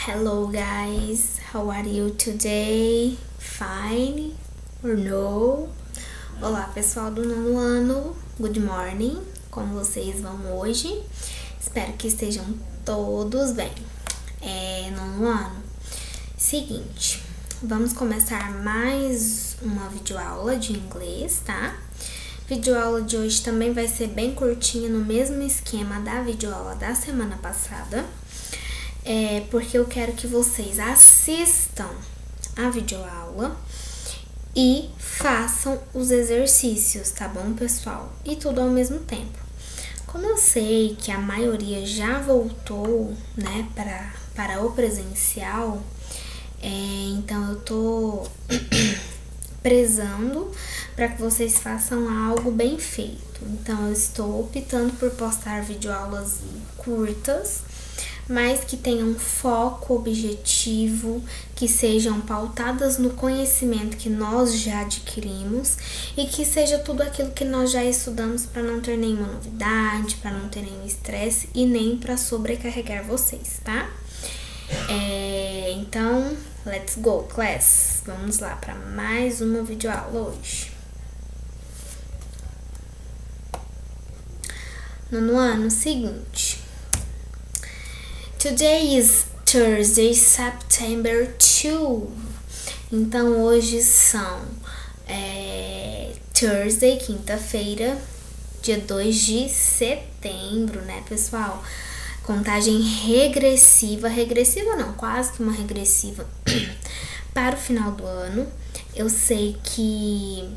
Hello guys, how are you today? Fine or no? Olá pessoal do nono ano, good morning, como vocês vão hoje? Espero que estejam todos bem. Nono ano, seguinte, vamos começar mais uma videoaula de inglês, tá? Videoaula de hoje também vai ser bem curtinha, no mesmo esquema da videoaula da semana passada. Porque eu quero que vocês assistam a videoaula e façam os exercícios, tá bom, pessoal? E tudo ao mesmo tempo. Como eu sei que a maioria já voltou, né, para o presencial, então eu tô prezando para que vocês façam algo bem feito. Então eu estou optando por postar videoaulas curtas, mas que tenham foco, objetivo, que sejam pautadas no conhecimento que nós já adquirimos e que seja tudo aquilo que nós já estudamos, para não ter nenhuma novidade, para não ter nenhum estresse e nem para sobrecarregar vocês, tá? Então, let's go, class! Vamos lá para mais uma videoaula hoje. Nono ano, seguinte. Today is Thursday, September 2. Então, hoje são Thursday, quinta-feira, dia 2 de setembro, né, pessoal? Contagem regressiva não, quase que uma regressiva para o final do ano. Eu sei que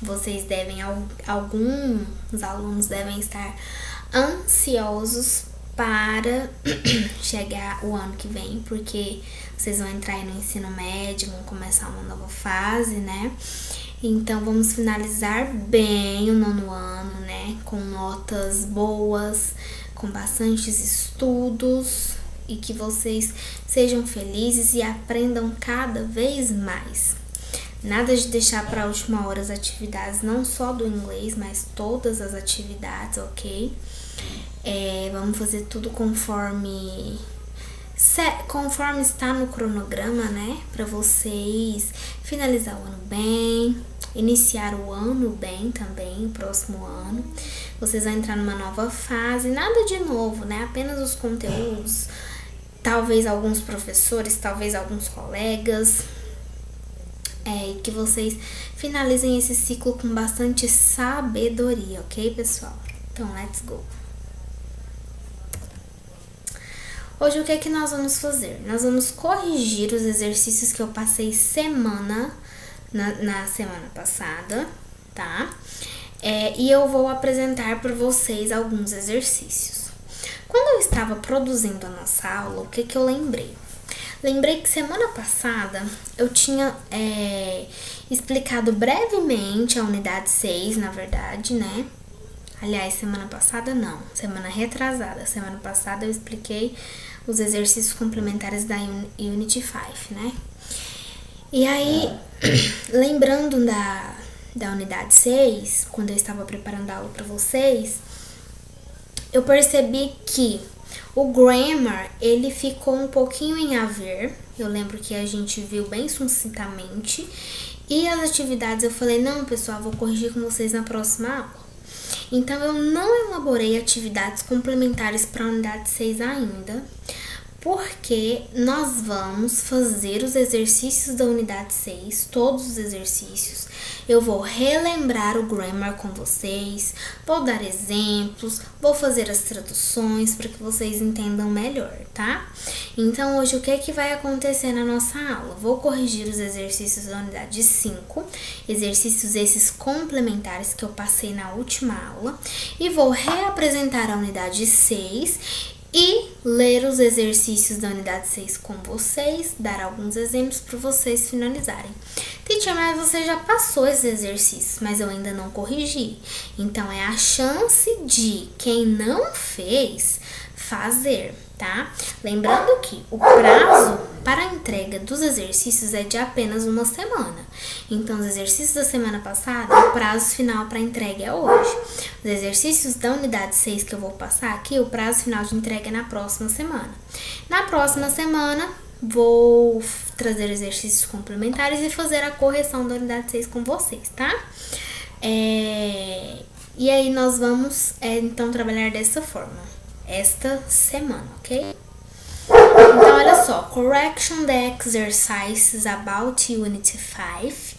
vocês devem, alguns alunos devem estar ansiosos para chegar o ano que vem, porque vocês vão entrar aí no ensino médio, vão começar uma nova fase, né? Então, vamos finalizar bem o nono ano, né? Com notas boas, com bastantes estudos e que vocês sejam felizes e aprendam cada vez mais. Nada de deixar para a última hora as atividades, não só do inglês, mas todas as atividades, ok? Vamos fazer tudo conforme está no cronograma, né? Para vocês finalizar o ano bem, iniciar o ano bem também, o próximo ano. Vocês vão entrar numa nova fase, nada de novo, né? Apenas os conteúdos, talvez alguns professores, talvez alguns colegas. Que vocês finalizem esse ciclo com bastante sabedoria, ok, pessoal? Então, let's go! Hoje, o que é que nós vamos fazer? Nós vamos corrigir os exercícios que eu passei na semana passada, tá? E eu vou apresentar para vocês alguns exercícios. Quando eu estava produzindo a nossa aula, o que eu lembrei? Lembrei que semana passada eu tinha explicado brevemente a unidade 6, na verdade, né? Aliás, semana passada não, semana retrasada. Semana passada eu expliquei os exercícios complementares da Unity 5, né? E aí, lembrando da unidade 6, quando eu estava preparando a aula para vocês, eu percebi que o grammar, ele ficou um pouquinho em a ver. Eu lembro que a gente viu bem sucintamente. E as atividades eu falei, não, pessoal, vou corrigir com vocês na próxima aula. Então, eu não elaborei atividades complementares para a unidade 6 ainda, porque nós vamos fazer os exercícios da unidade 6, todos os exercícios. Eu vou relembrar o grammar com vocês, vou dar exemplos, vou fazer as traduções para que vocês entendam melhor, tá? Então, hoje, o que é que vai acontecer na nossa aula? Vou corrigir os exercícios da unidade 5, exercícios esses complementares que eu passei na última aula, e vou reapresentar a unidade 6 e ler os exercícios da unidade 6 com vocês, dar alguns exemplos para vocês finalizarem. Teacher, mas você já passou esses exercícios, mas eu ainda não corrigi. Então, é a chance de quem não fez fazer. tá? Lembrando que o prazo para a entrega dos exercícios é de apenas uma semana. Então, os exercícios da semana passada, o prazo final para entrega é hoje. Os exercícios da unidade 6 que eu vou passar aqui, o prazo final de entrega é na próxima semana. Na próxima semana, vou trazer exercícios complementares e fazer a correção da unidade 6 com vocês, tá? E aí, nós vamos, então, trabalhar dessa forma, esta semana, ok? Então, olha só, correction the exercises about Unit 5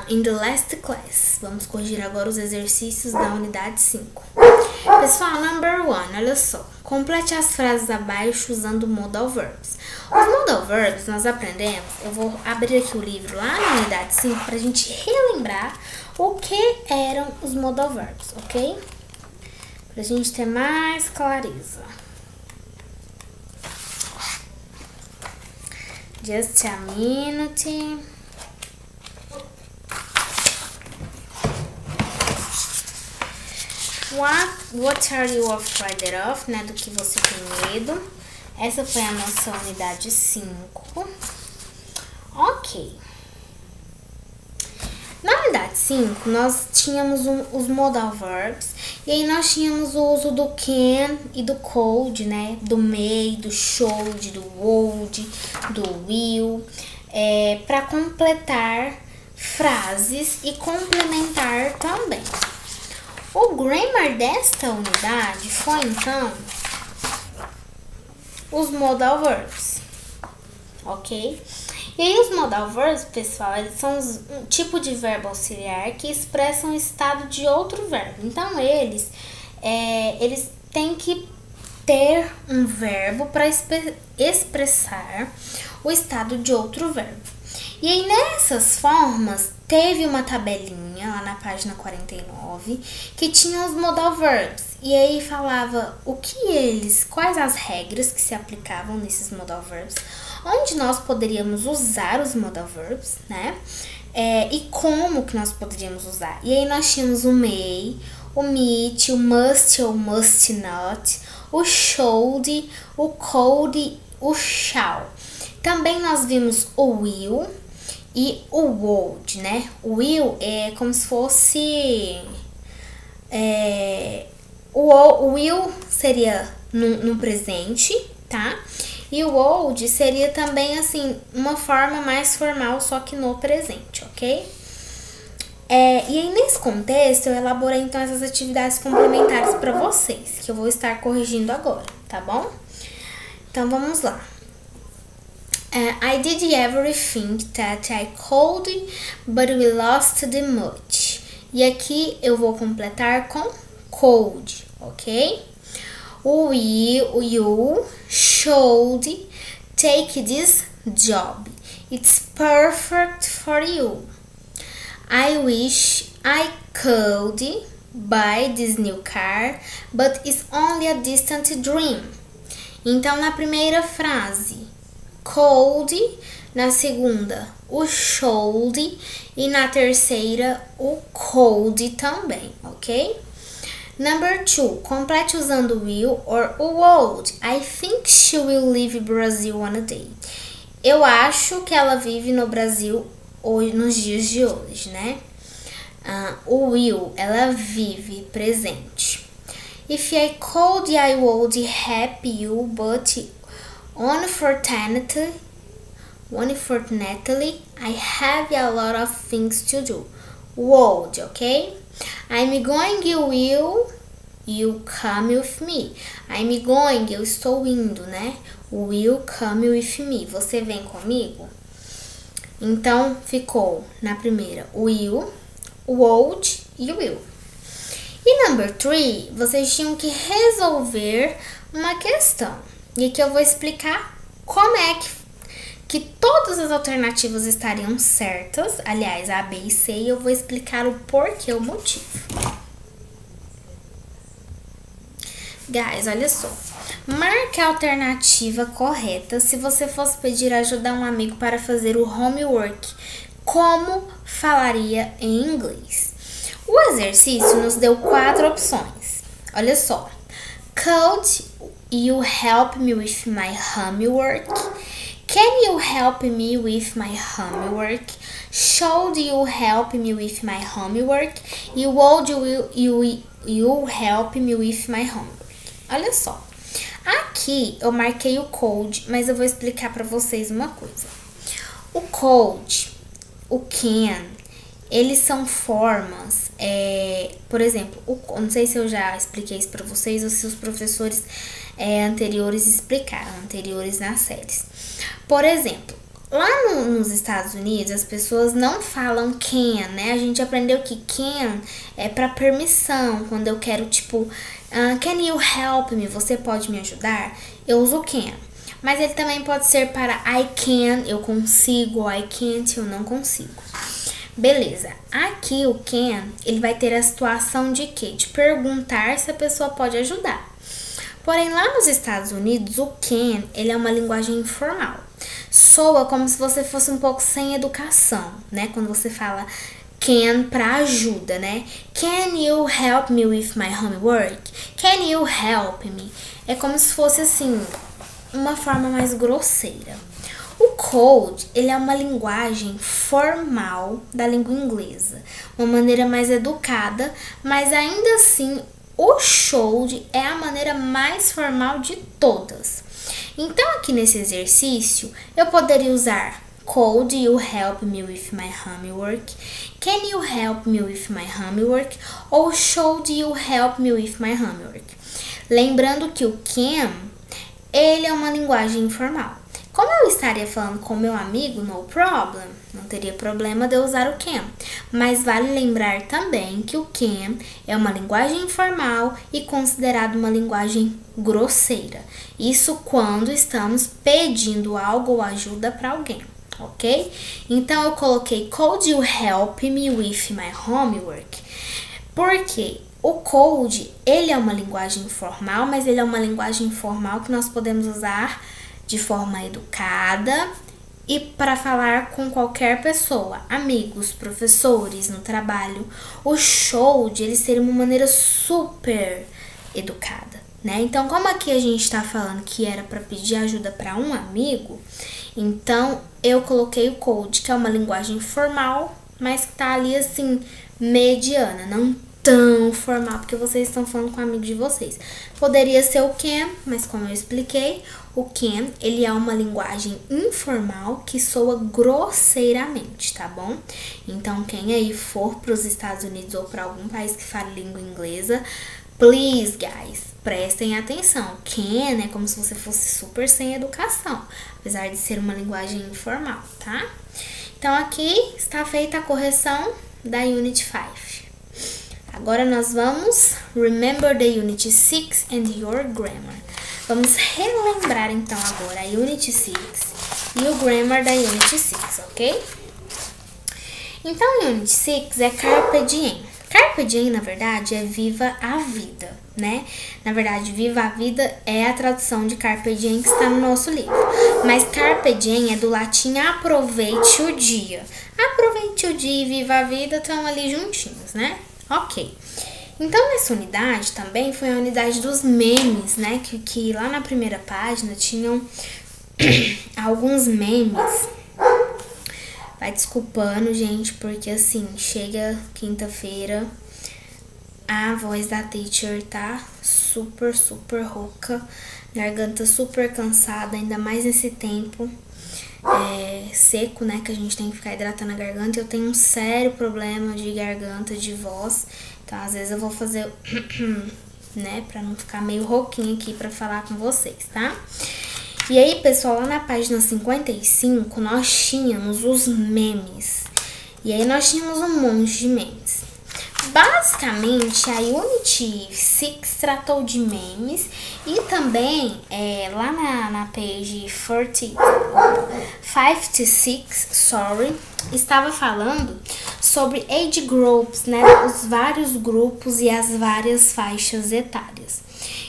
in the last class. Vamos corrigir agora os exercícios da unidade 5. Pessoal, number 1, olha só. Complete as frases abaixo usando modal verbs. Os modal verbs nós aprendemos, eu vou abrir aqui o livro lá na unidade 5 pra gente relembrar o que eram os modal verbs, ok? Pra gente ter mais clareza. Just a minute. What are you afraid of? Né? Do que você tem medo. Essa foi a nossa unidade 5. Ok. Na unidade 5, nós tínhamos os modal verbs. E aí nós tínhamos o uso do can e do could, né? Do may, do should, do would, do will. Para completar frases e complementar também. O grammar desta unidade foi, então, os modal verbs, ok? E aí, os modal verbs, pessoal, eles são um tipo de verbo auxiliar que expressam o estado de outro verbo. Então, eles têm que ter um verbo para expressar o estado de outro verbo. E aí, nessas formas, teve uma tabelinha lá na página 49 que tinha os modal verbs. E aí falava quais as regras que se aplicavam nesses modal verbs, onde nós poderíamos usar os modal verbs, né? E como que nós poderíamos usar. E aí nós tínhamos o may, o meet, o must ou must not, o should, o could, o shall. Também nós vimos o will e o would, né? O will é como se fosse... o will seria no presente, tá? E o would seria também, assim, uma forma mais formal, só que no presente, ok? E aí, nesse contexto, eu elaborei, então, essas atividades complementares para vocês, que eu vou estar corrigindo agora, tá bom? Então, vamos lá. I did everything that I could, but we lost the much. E aqui eu vou completar com could, ok? You should take this job. It's perfect for you. I wish I could buy this new car, but it's only a distant dream. Então, na primeira frase, could, na segunda, o should e na terceira, o could também, ok? Number 2, complete usando will or o would. I think she will leave Brazil one day. Eu acho que ela vive no Brasil hoje, nos dias de hoje, né? O will, ela vive presente. If I could, I would help you, but unfortunately, I have a lot of things to do. Would, ok? I'm going, you come with me. I'm going, eu estou indo, né? Will come with me. Você vem comigo? Então, ficou na primeira will, would e will. E number 3, vocês tinham que resolver uma questão. E aqui eu vou explicar como é que todas as alternativas estariam certas. Aliás, A, B e C. E eu vou explicar o porquê, o motivo. Guys, olha só. Marque a alternativa correta se você fosse pedir ajuda a um amigo para fazer o homework. Como falaria em inglês? O exercício nos deu 4 opções. Olha só. Could, you help me with my homework? Can you help me with my homework? Should you help me with my homework? You help me with my homework? Olha só. Aqui eu marquei o cold, mas eu vou explicar para vocês uma coisa. O cold, o can, eles são formas, por exemplo, não sei se eu já expliquei isso para vocês ou se os professores anteriores explicaram, anteriores nas séries. Por exemplo, lá nos Estados Unidos as pessoas não falam can, né? A gente aprendeu que can é para permissão, quando eu quero tipo, can you help me? Você pode me ajudar? Eu uso can. Mas ele também pode ser para I can, eu consigo, I can't, eu não consigo. Beleza, aqui o can, ele vai ter a situação de quê? De perguntar se a pessoa pode ajudar. Porém, lá nos Estados Unidos, o can, ele é uma linguagem informal. Soa como se você fosse um pouco sem educação, né? Quando você fala can para ajuda, né? Can you help me with my homework? Can you help me? É como se fosse assim, uma forma mais grosseira. O cold, ele é uma linguagem formal da língua inglesa, uma maneira mais educada, mas ainda assim o should é a maneira mais formal de todas. Então aqui nesse exercício eu poderia usar could you help me with my homework? Can you help me with my homework? Ou should you help me with my homework? Lembrando que o can, ele é uma linguagem informal. Como eu estaria falando com meu amigo, no problem, não teria problema de eu usar o can. Mas vale lembrar também que o can é uma linguagem informal e considerado uma linguagem grosseira. Isso quando estamos pedindo algo ou ajuda para alguém, ok? Então eu coloquei could you help me with my homework? Porque o cold, ele é uma linguagem informal, mas ele é uma linguagem informal que nós podemos usar de forma educada e para falar com qualquer pessoa, amigos, professores, no trabalho. O should, ele seria uma maneira super educada, né? Então, como aqui a gente está falando que era para pedir ajuda para um amigo, então eu coloquei o cold, que é uma linguagem formal, mas que tá ali assim, mediana, não tão formal, porque vocês estão falando com um amigo de vocês. Poderia ser o can, mas como eu expliquei, o can, ele é uma linguagem informal que soa grosseiramente, tá bom? Então, quem aí for para os Estados Unidos ou para algum país que fale língua inglesa, please, guys, prestem atenção. Can é como se você fosse super sem educação, apesar de ser uma linguagem informal, tá? Então, aqui está feita a correção da Unit 5. Agora nós vamos remember the Unit 6 and your grammar. Vamos relembrar então agora a Unit 6 e o grammar da Unit 6, ok? Então a Unit 6 é Carpe Diem. Carpe Diem, na verdade, é viva a vida, né? Na verdade, viva a vida é a tradução de Carpe Diem que está no nosso livro. Mas Carpe Diem é do latim aproveite o dia. Aproveite o dia e viva a vida estão ali juntinhos, né? Ok. Então, nessa unidade também foi a unidade dos memes, né? Que lá na primeira página tinham alguns memes. Vai desculpando, gente, porque assim, chega quinta-feira, a voz da teacher tá super, super rouca, garganta super cansada, ainda mais nesse tempo seco, né? Que a gente tem que ficar hidratando a garganta. Eu tenho um sério problema de garganta, de voz. Então, às vezes eu vou fazer, né, pra não ficar meio rouquinha aqui pra falar com vocês, tá? E aí, pessoal, lá na página 55, nós tínhamos os memes. E aí, nós tínhamos um monte de memes. Basicamente, a Unit 6 tratou de memes e também, lá na page 56, estava falando sobre age groups, né, os vários grupos e as várias faixas etárias.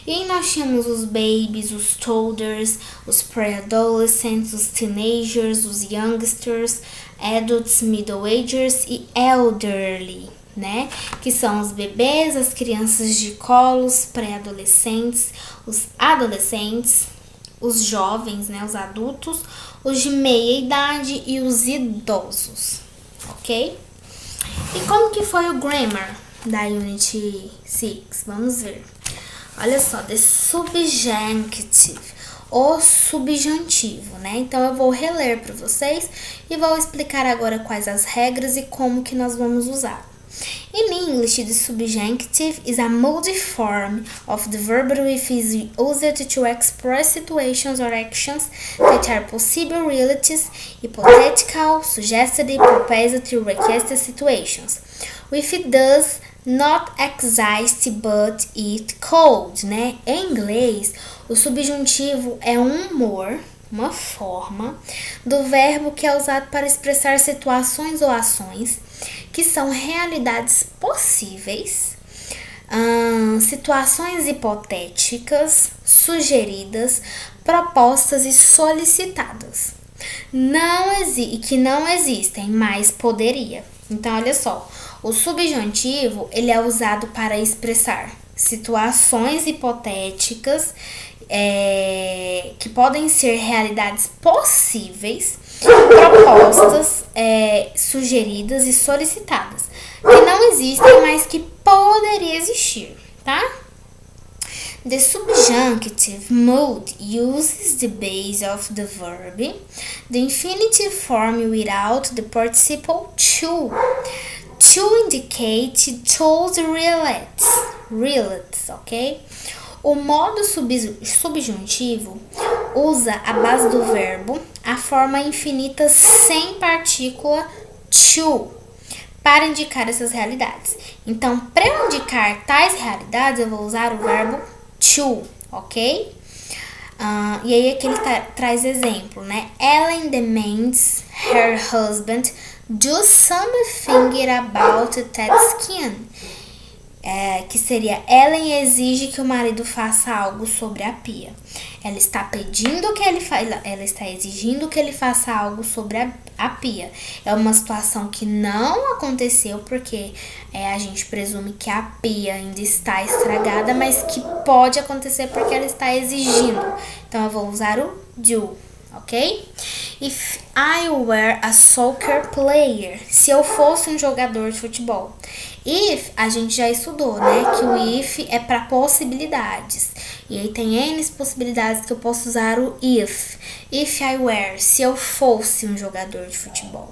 E aí nós tínhamos os babies, os toddlers, os pré-adolescents, os teenagers, os youngsters, adults, middle-agers e elderly. né? Que são os bebês, as crianças de colos, pré-adolescentes, os adolescentes, os jovens, né? Os adultos, os de meia idade e os idosos, ok? E como que foi o grammar da Unit 6? Vamos ver. Olha só, the subjunctive, o subjuntivo, né? Então eu vou reler para vocês e vou explicar agora quais as regras e como que nós vamos usar. In English, the subjunctive is a moody form of the verb which is used to express situations or actions that are possible realities, hypothetical, suggested, proposed, requested situations. With it does not exist but it could, né? Em inglês, o subjuntivo é um humor, uma forma do verbo que é usado para expressar situações ou ações que são realidades possíveis, situações hipotéticas, sugeridas, propostas e solicitadas. E que não existem, mas poderia. Então, olha só, o subjuntivo ele é usado para expressar situações hipotéticas que podem ser realidades possíveis, propostas sugeridas e solicitadas, que não existem, mas que poderia existir, tá? The subjunctive mood uses the base of the verb, the infinitive form without the participle to indicate those relates, ok? O modo subjuntivo usa a base do verbo, a forma infinita sem partícula to, para indicar essas realidades. Então, para eu indicar tais realidades, eu vou usar o verbo to, ok? E aí aqui ele traz exemplo, né? Ellen demands her husband do something about that skin. Que seria, Ellen exige que o marido faça algo sobre a pia. Ela está exigindo que ele faça algo sobre a pia. É uma situação que não aconteceu porque a gente presume que a pia ainda está estragada, mas que pode acontecer porque ela está exigindo. Então eu vou usar o do, ok? If I were a soccer player, se eu fosse um jogador de futebol. If, a gente já estudou, né? Que o if é para possibilidades. E aí tem N possibilidades que eu posso usar o if. If I were, se eu fosse um jogador de futebol.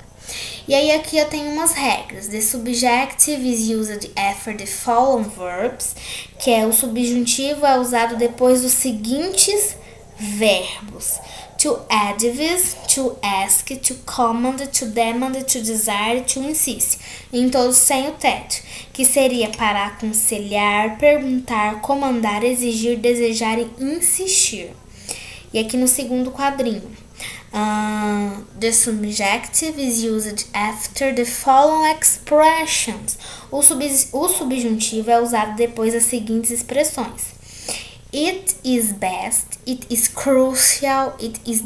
E aí aqui eu tenho umas regras. The subjunctive is used after the following verbs, que é o subjuntivo é usado depois dos seguintes verbos. To advise, to ask, to command, to demand, to desire, to insist. Em todos sem o teto, que seria para aconselhar, perguntar, comandar, exigir, desejar e insistir. E aqui no segundo quadrinho. The subjunctive is used after the following expressions. O subjuntivo é usado depois das seguintes expressões. It is best, it is crucial, it is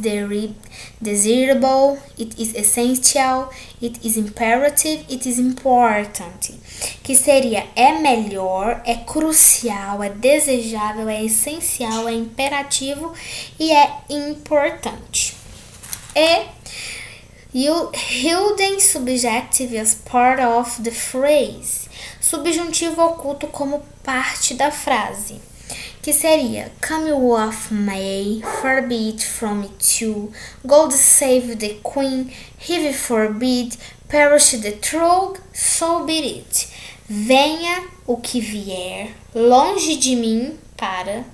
desirable, it is essential, it is imperative, it is important. Que seria é melhor, é crucial, é desejável, é essencial, é imperativo e é importante. E hidden subjunctive as part of the phrase. Subjuntivo oculto como parte da frase. Que seria come what may, forbid from to, God save the queen, heaven forbid, perish the throne, so be it. Venha o que vier, longe de mim, para,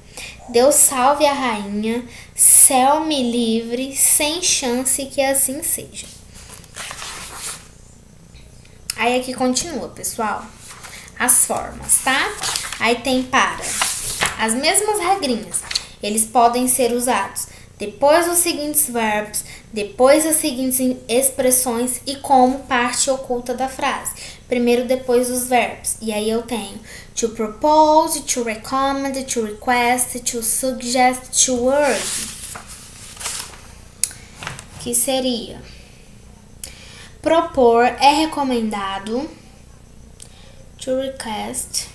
Deus salve a rainha, céu me livre, sem chance que assim seja. Aí aqui continua, pessoal, as formas, tá? Aí tem para... As mesmas regrinhas, eles podem ser usados depois dos seguintes verbos, depois das seguintes expressões e como parte oculta da frase. Primeiro depois dos verbos. E aí eu tenho to propose, to recommend, to request, to suggest, to urge. Que seria propor é recomendado, To request.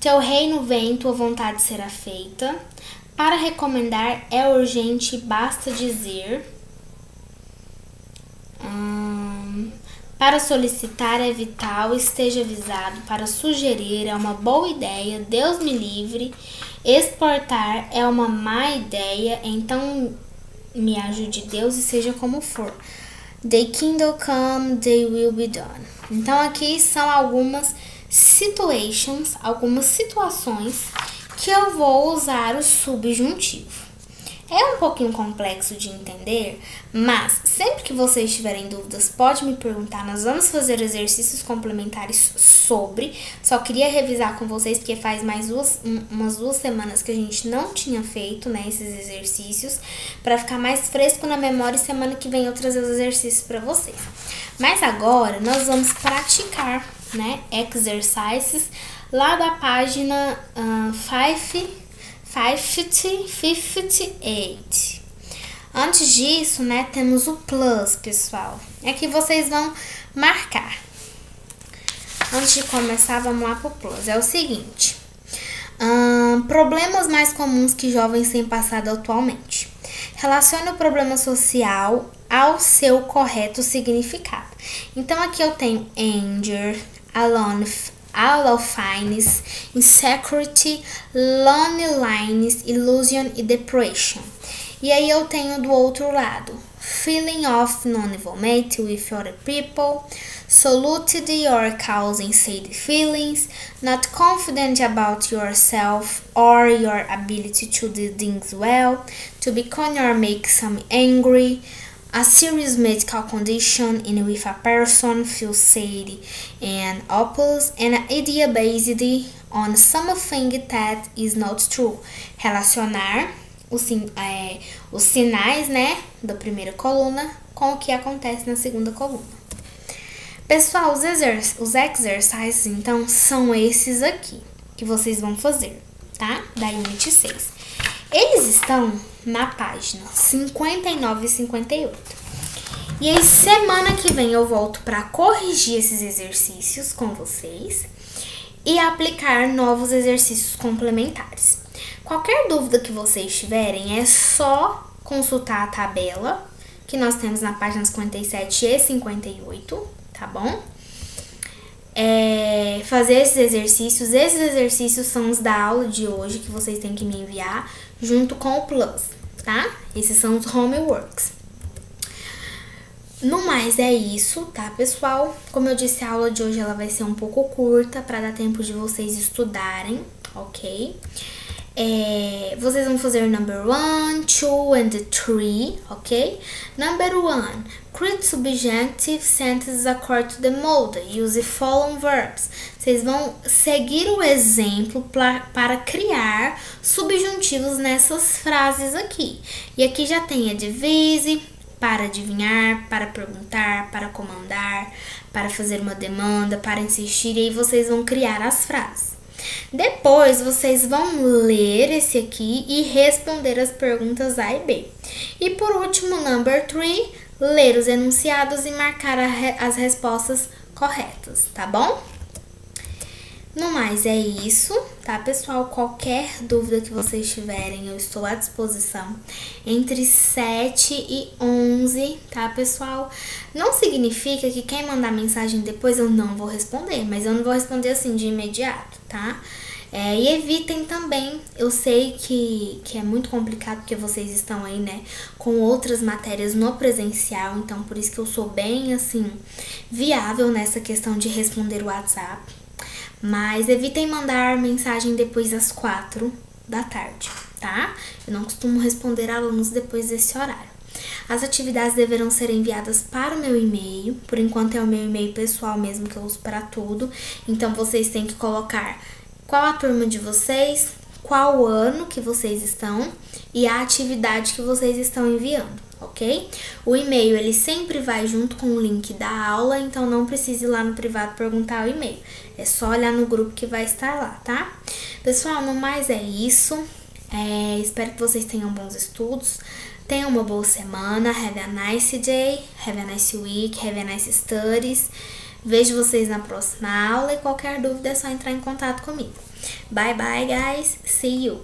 Teu reino vem, tua vontade será feita. Para recomendar é urgente, basta dizer. Para solicitar é vital, esteja avisado. Para sugerir é uma boa ideia, Deus me livre. Exportar é uma má ideia, então me ajude Deus e seja como for. Thy kingdom come, thy will be done. Então aqui são algumas algumas situações que eu vou usar o subjuntivo. É um pouquinho complexo de entender, mas sempre que vocês tiverem dúvidas, pode me perguntar. Nós vamos fazer exercícios complementares sobre. Só queria revisar com vocês, porque faz umas 2 semanas que a gente não tinha feito, né, esses exercícios, para ficar mais fresco na memória, e semana que vem eu trazer os exercícios para vocês. Mas agora nós vamos praticar, né, exercises lá da página 58. Antes disso, né, temos o plus, pessoal. É que vocês vão marcar. Antes de começar, vamos lá pro plus. É o seguinte. Problemas mais comuns que jovens têm passado atualmente. Relacione o problema social ao seu correto significado. Então, aqui eu tenho anger, aloneness, insecurity, loneliness, illusion e depression. E aí eu tenho do outro lado, feeling of non-involvement with other people, solitude or causing sad feelings, not confident about yourself or your ability to do things well, to become or make some angry, a serious medical condition in which a person feels sad and hopeless, and an idea based on something that is not true. Relacionar os sinais, né, da primeira coluna com o que acontece na segunda coluna. Pessoal, os exercises, então, são esses aqui que vocês vão fazer, tá? Da Unit 6. Eles estão na página 59 e 58. E aí, semana que vem eu volto para corrigir esses exercícios com vocês e aplicar novos exercícios complementares. Qualquer dúvida que vocês tiverem, é só consultar a tabela que nós temos na página 57 e 58, tá bom? Fazer esses exercícios são os da aula de hoje que vocês têm que me enviar junto com o plus, tá? Esses são os homeworks. No mais é isso, tá, pessoal? Como eu disse, a aula de hoje ela vai ser um pouco curta para dar tempo de vocês estudarem, ok? Vocês vão fazer number 1, 2 and 3, ok? Number 1, create subjunctive sentences according to the model. Use the following verbs. Vocês vão seguir o exemplo para criar subjuntivos nessas frases aqui. E aqui já tem a divise, para adivinhar, para perguntar, para comandar, para fazer uma demanda, para insistir, e aí vocês vão criar as frases. Depois, vocês vão ler esse aqui e responder as perguntas A e B. E por último, number 3, ler os enunciados e marcar as respostas corretas, tá bom? No mais, é isso, tá, pessoal? Qualquer dúvida que vocês tiverem, eu estou à disposição entre 7 e 11, tá, pessoal? Não significa que quem mandar mensagem depois eu não vou responder, mas eu não vou responder assim de imediato, tá? E evitem também, eu sei que é muito complicado porque vocês estão aí, né, com outras matérias no presencial, então por isso que eu sou bem, assim, viável nessa questão de responder o WhatsApp. Mas evitem mandar mensagem depois das 4 da tarde, tá? Eu não costumo responder alunos depois desse horário. As atividades deverão ser enviadas para o meu e-mail. Por enquanto é o meu e-mail pessoal mesmo que eu uso para tudo. Então vocês têm que colocar qual a turma de vocês, qual ano que vocês estão e a atividade que vocês estão enviando, ok? O e-mail, ele sempre vai junto com o link da aula, então não precisa ir lá no privado perguntar o e-mail. É só olhar no grupo que vai estar lá, tá? Pessoal, no mais é isso. Espero que vocês tenham bons estudos. Tenham uma boa semana. Have a nice day, have a nice week, have a nice studies. Vejo vocês na próxima aula e qualquer dúvida é só entrar em contato comigo. Bye bye, guys. See you.